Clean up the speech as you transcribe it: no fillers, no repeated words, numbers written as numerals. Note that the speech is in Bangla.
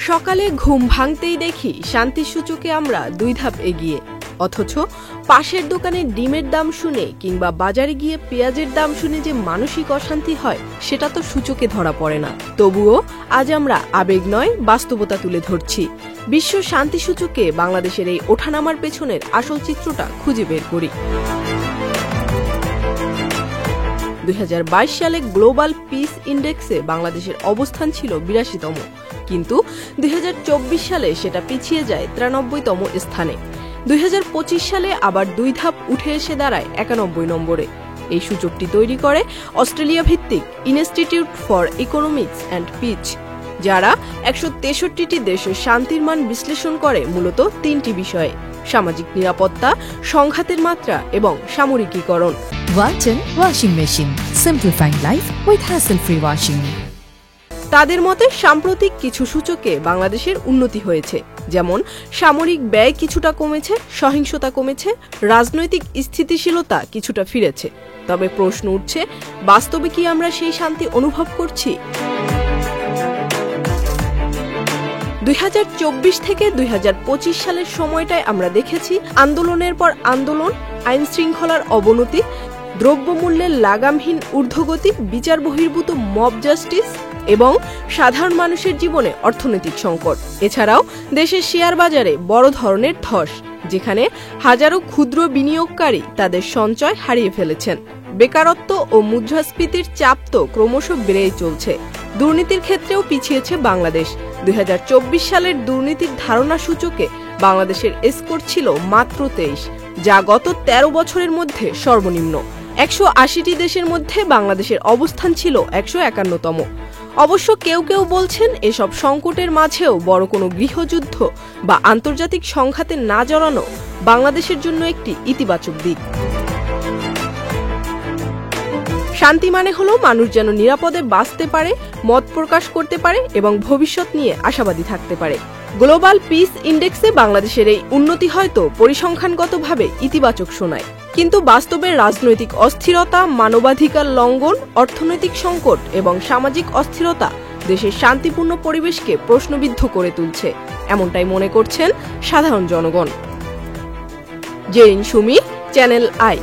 সকালে ঘুম ভাঙতেই দেখি শান্তির সূচকে আমরা 2 ধাপ এগিয়ে, অথচ পাশের দোকানে ডিমের দাম শুনে কিংবা বাজারে গিয়ে পেঁয়াজের দাম শুনে যে মানসিক অশান্তি হয় সেটা তো সূচকে ধরা পড়ে না। তবুও আজ আমরা আবেগ নয় বাস্তবতা তুলে ধরছি। বিশ্ব শান্তি সূচকে বাংলাদেশের এই ওঠানামার পেছনের আসল চিত্রটা খুঁজে বের করি। 2022 সালে গ্লোবাল পিস ইন্ডেক্সে বাংলাদেশের অবস্থান ছিল 82তম, কিন্তু 2024 সালে সেটা পিছিয়ে যায় 93তম স্থানে। 2025 সালে আবার 2 ধাপ উঠে এসে দাঁড়ায় 91 নম্বরে। এই সূচকটি তৈরি করে অস্ট্রেলিয়া ভিত্তিক institute for economics and peace, যারা 163টি দেশের শান্তির মান বিশ্লেষণ করে মূলত 3টি বিষয়ে: সামাজিক নিরাপত্তা, সংঘাতের মাত্রা এবং সামরিকীকরণ। Walton washing machine, simplifying life with hassle free washing. তাদের মতে সাম্প্রতিক কিছু সূচকে বাংলাদেশের উন্নতি হয়েছে, যেমন সামরিক ব্যয় কিছুটা কমেছে, সহিংসতা কমেছে, রাজনৈতিক স্থিতিশীলতা কিছুটা ফিরেছে। তবে প্রশ্ন উঠছে, বাস্তবে কি আমরা সেই শান্তি অনুভব করছি? 2024 থেকে 2025 সালের সময়টায় আমরা দেখেছি আন্দোলনের পর আন্দোলন, আইন শৃঙ্খলার অবনতি, দ্রব্যমূল্যের লাগামহীন ঊর্ধ্বগতি, বিচার বহির্ভূত মব জাস্টিস এবং সাধারণ মানুষের জীবনে অর্থনৈতিক সংকট। এছাড়াও দেশের শেয়ার বাজারে বড় ধরনের ধস, যেখানে হাজারো ক্ষুদ্র বিনিয়োগকারী তাদের সঞ্চয় হারিয়ে ফেলেছেন। বেকারত্ব ও মুদ্রাস্ফীতির চাপ তো ক্রমশ বেড়েই চলছে। দুর্নীতির ক্ষেত্রেও পিছিয়েছে বাংলাদেশ। 2024 সালের দুর্নীতির ধারণা সূচকে বাংলাদেশের স্কোর ছিল মাত্র 23, যা গত 13 বছরের মধ্যে সর্বনিম্ন। 180টি দেশের মধ্যে বাংলাদেশের অবস্থান ছিল 151তম। অবশ্য কেউ কেউ বলছেন এসব সংকটের মাঝেও বড় কোনো গৃহযুদ্ধ বা আন্তর্জাতিক সংঘাতে না জড়ানো বাংলাদেশের জন্য একটি ইতিবাচক দিক। শান্তি মানে হলো মানুষ যেন নিরাপদে বাঁচতে পারে, মত প্রকাশ করতে পারে এবং ভবিষ্যৎ নিয়ে আশাবাদী থাকতে পারে। গ্লোবাল পিস ইন্ডেক্সে বাংলাদেশের এই উন্নতি হয়তো পরিসংখ্যানগতভাবে ইতিবাচক শোনায়, কিন্তু বাস্তবে রাজনৈতিক অস্থিরতা, মানবাধিকার লঙ্ঘন, অর্থনৈতিক সংকট এবং সামাজিক অস্থিরতা দেশের শান্তিপূর্ণ পরিবেশকে প্রশ্নবিদ্ধ করে তুলছে, এমনটাই মনে করছেন সাধারণ জনগণ। Zerin Sumi, channel I.